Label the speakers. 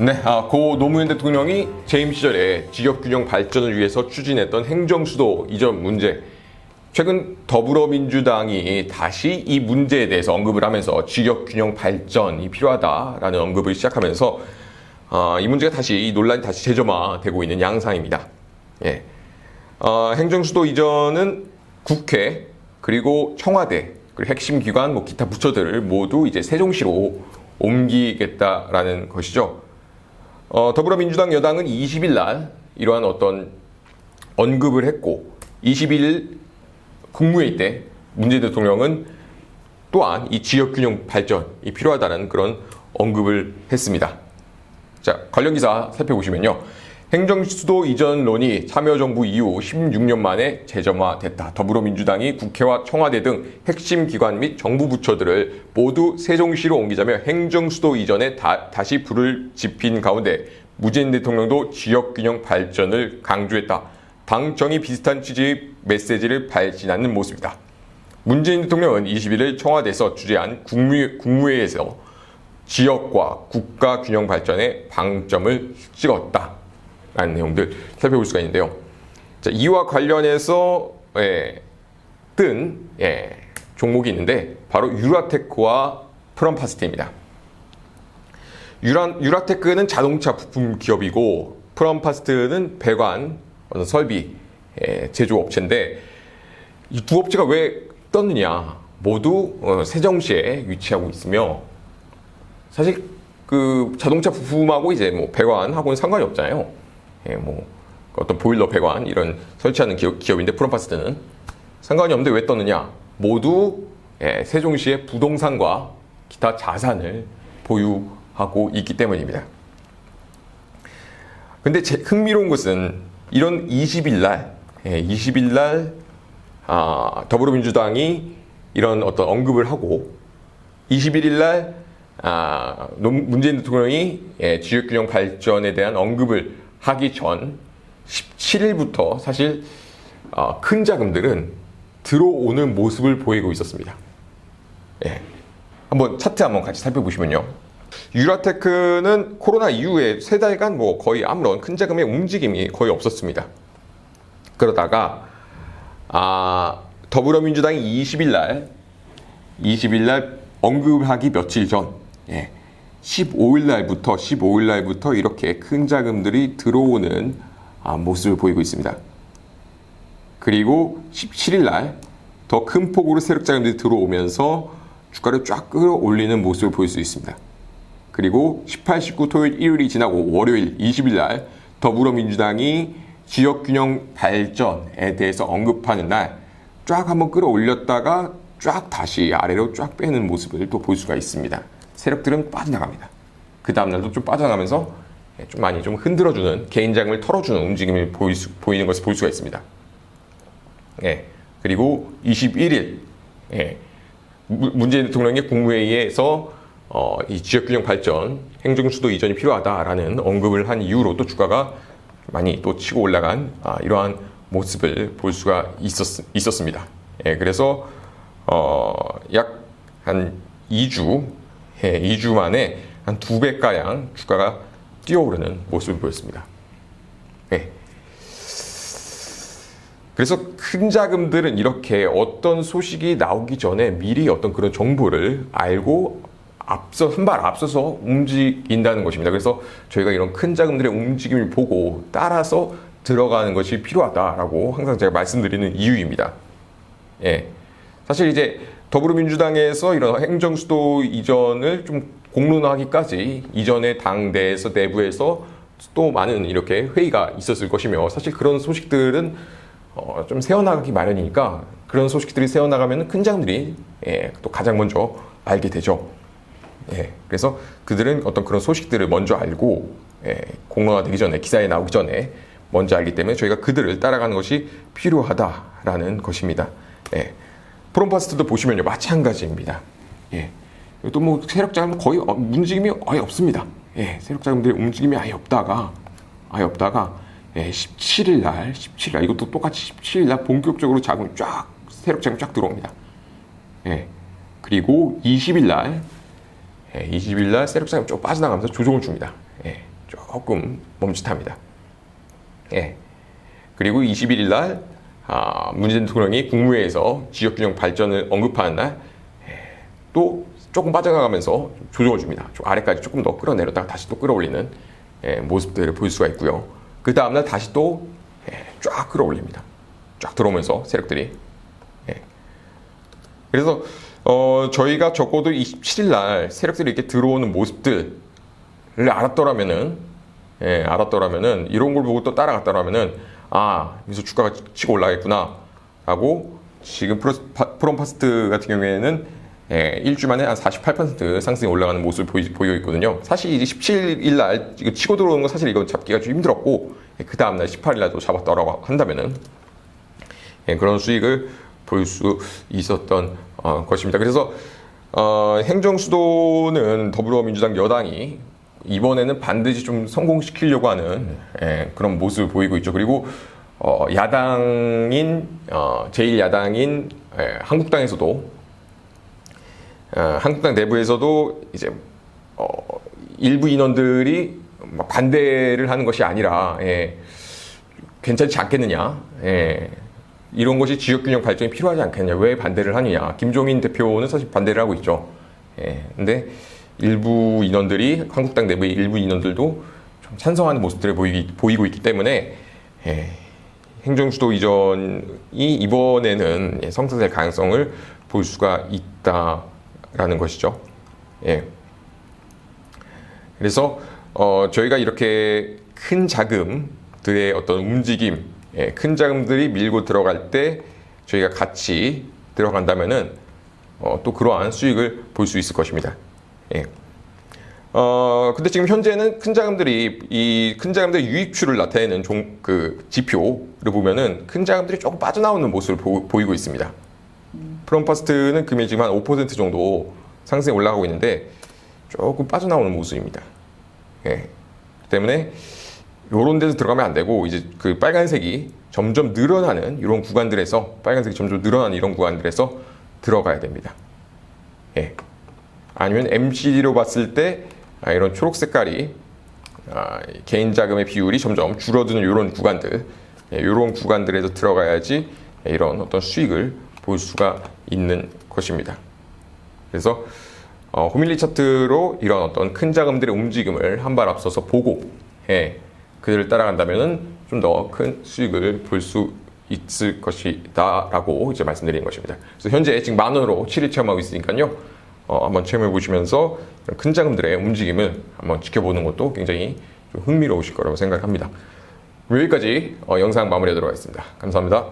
Speaker 1: 네, 고 노무현 대통령이 재임 시절에 지역균형 발전을 위해서 추진했던 행정수도 이전 문제. 최근 더불어민주당이 다시 이 문제에 대해서 언급을 하면서 지역균형 발전이 필요하다라는 언급을 시작하면서 이 문제가 다시, 이 논란이 다시 재점화되고 있는 양상입니다. 예. 행정수도 이전은 국회, 그리고 청와대, 그리고 핵심 기관, 뭐 기타 부처들을 모두 이제 세종시로 옮기겠다라는 것이죠. 더불어민주당 여당은 20일 날 이러한 어떤 언급을 했고 21일 국무회의 때 문재인 대통령은 또한 이 지역균형 발전이 필요하다는 그런 언급을 했습니다. 자, 관련 기사 살펴보시면요. 행정수도 이전론이 참여정부 이후 16년 만에 재점화됐다. 더불어민주당이 국회와 청와대 등 핵심 기관 및 정부 부처들을 모두 세종시로 옮기자며 행정수도 이전에 다시 불을 지핀 가운데 문재인 대통령도 지역균형 발전을 강조했다. 당정이 비슷한 취지의 메시지를 발신하는 모습이다. 문재인 대통령은 21일 청와대에서 주재한 국무회의에서 지역과 국가 균형 발전에 방점을 찍었다. 라는 내용들 살펴볼 수가 있는데요. 자, 이와 관련해서 뜬 종목이 있는데 바로 유라테크와 프롬파스트입니다. 유라테크는 자동차 부품 기업이고 프롬파스트는 배관 설비 제조 업체인데 이 두 업체가 왜 떴느냐? 모두 세종시에 위치하고 있으며 사실 그 자동차 부품하고 이제 뭐 배관하고는 상관이 없잖아요. 뭐 어떤 보일러 배관 이런 설치하는 기업인데 프롬파스트는 상관이 없는데 왜 떴느냐? 모두 세종시의 부동산과 기타 자산을 보유하고 있기 때문입니다. 근데 흥미로운 것은 이런 20일 날 더불어민주당이 이런 어떤 언급을 하고 21일 날 문재인 대통령이 지역균형 발전에 대한 언급을 하기 전 17일부터 사실 큰 자금들은 들어오는 모습을 보이고 있었습니다. 한번 차트 한번 같이 살펴보시면요. 유라테크는 코로나 이후에 3달간 뭐 거의 아무런 큰 자금의 움직임이 거의 없었습니다. 그러다가 더불어민주당이 20일 날 언급하기 며칠 전 15일 날부터 이렇게 큰 자금들이 들어오는 모습을 보이고 있습니다. 그리고 17일 날 더 큰 폭으로 세력 자금들이 들어오면서 주가를 쫙 끌어올리는 모습을 보일 수 있습니다. 그리고 18, 19 토요일, 일요일이 지나고 월요일 20일 날 더불어민주당이 지역균형 발전에 대해서 언급하는 날 쫙 한번 끌어올렸다가 쫙 다시 아래로 쫙 빼는 모습을 또 볼 수가 있습니다. 세력들은 빠져나갑니다. 그 다음날도 좀 빠져나가면서 좀 많이 좀 흔들어주는, 개인 자금을 털어주는 움직임을 보이는 것을 볼 수가 있습니다. 그리고 21일 문재인 대통령의 국무회의에서 이 지역균형 발전, 행정수도 이전이 필요하다라는 언급을 한 이후로 또 주가가 많이 또 치고 올라간 이러한 모습을 볼 수가 있었습니다. 그래서 약 한 2주 만에 한 2배가량 주가가 뛰어오르는 모습을 보였습니다. 그래서 큰 자금들은 이렇게 어떤 소식이 나오기 전에 미리 어떤 그런 정보를 알고 한 발 앞서서 움직인다는 것입니다. 그래서 저희가 이런 큰 자금들의 움직임을 보고 따라서 들어가는 것이 필요하다라고 항상 제가 말씀드리는 이유입니다. 사실 이제 더불어민주당에서 이런 행정수도 이전을 좀 공론화하기까지 이전의 당 내부에서 또 많은 이렇게 회의가 있었을 것이며 사실 그런 소식들은 좀 새어나가기 마련이니까 그런 소식들이 새어나가면 큰 자금들이 또 가장 먼저 알게 되죠. 그래서 그들은 어떤 그런 소식들을 먼저 알고 공론화되기 전에, 기사에 나오기 전에 먼저 알기 때문에 저희가 그들을 따라가는 것이 필요하다라는 것입니다. 프롬파스트도 보시면요, 마찬가지입니다. 또 뭐 세력 자금 거의 움직임이 아예 없습니다. 세력 자금들의 움직임이 아예 없다가 17일 날 이것도 똑같이 17일 날 본격적으로 세력 자금 쫙 들어옵니다. 그리고 20일 날 세력 자금 좀 빠져나가면서 조정을 줍니다. 조금 멈칫합니다. 예. 그리고 21일 날 문재인 대통령이 국무회의에서 지역균형 발전을 언급하는 날 또 조금 빠져나가면서 조정을 줍니다. 좀 아래까지 조금 더 끌어내렸다가 다시 또 끌어올리는 모습들을 볼 수가 있고요. 그 다음날 다시 또 쫙 끌어올립니다. 쫙 들어오면서 세력들이. 그래서 저희가 적어도 27일 날 세력들이 이렇게 들어오는 모습들을 알았더라면은 이런 걸 보고 또 따라갔더라면은 여기서 주가가 치고 올라가겠구나 라고 지금 프롬파스트 같은 경우에는 일주 만에 한 48% 상승이 올라가는 모습을 보이고 있거든요. 사실 이제 17일 날 치고 들어오는 건 사실 이건 잡기가 좀 힘들었고 그 다음날 18일 날도 잡았더라고 한다면은 그런 수익을 볼 수 있었던 것입니다. 그래서 행정수도는 더불어민주당 여당이 이번에는 반드시 좀 성공시키려고 하는 그런 모습을 보이고 있죠. 그리고 야당인 제1야당인 한국당에서도 한국당 내부에서도 이제 일부 인원들이 반대를 하는 것이 아니라 괜찮지 않겠느냐, 이런 것이 지역균형 발전이 필요하지 않겠냐, 왜 반대를 하느냐. 김종인 대표는 사실 반대를 하고 있죠. 근데 일부 인원들이 한국당 내부의 일부 인원들도 좀 찬성하는 모습들을 보이고 있기 때문에 행정수도 이전이 이번에는 성사될 가능성을 볼 수가 있다라는 것이죠. 그래서 저희가 이렇게 큰 자금들의 어떤 움직임, 큰 자금들이 밀고 들어갈 때 저희가 같이 들어간다면은 또 그러한 수익을 볼 수 있을 것입니다. 근데 지금 현재는 큰 자금들이 이 큰 자금들의 유입출을 나타내는 그 지표를 보면은 큰 자금들이 조금 빠져나오는 모습을 보이고 있습니다. 프롬파스트는 금일 지금 한 5% 정도 상승에 올라가고 있는데 조금 빠져나오는 모습입니다. 때문에 요런 데서 들어가면 안 되고 이제 그 빨간색이 점점 늘어나는 이런 구간들에서 이런 구간들에서 들어가야 됩니다. 아니면 MCD로 봤을 때 이런 초록 색깔이 개인 자금의 비율이 점점 줄어드는 이런 구간들, 이런 구간들에서 들어가야지 이런 어떤 수익을 볼 수가 있는 것입니다. 그래서 호밀리 차트로 이런 어떤 큰 자금들의 움직임을 한 발 앞서서 보고 그들을 따라간다면은 좀 더 큰 수익을 볼 수 있을 것이다라고 이제 말씀드리는 것입니다. 그래서 현재 지금 10,000원으로 7일 체험하고 있으니까요. 한번 체험해 보시면서 큰 자금들의 움직임을 한번 지켜보는 것도 굉장히 좀 흥미로우실 거라고 생각합니다. 여기까지 영상 마무리하도록 하겠습니다. 감사합니다.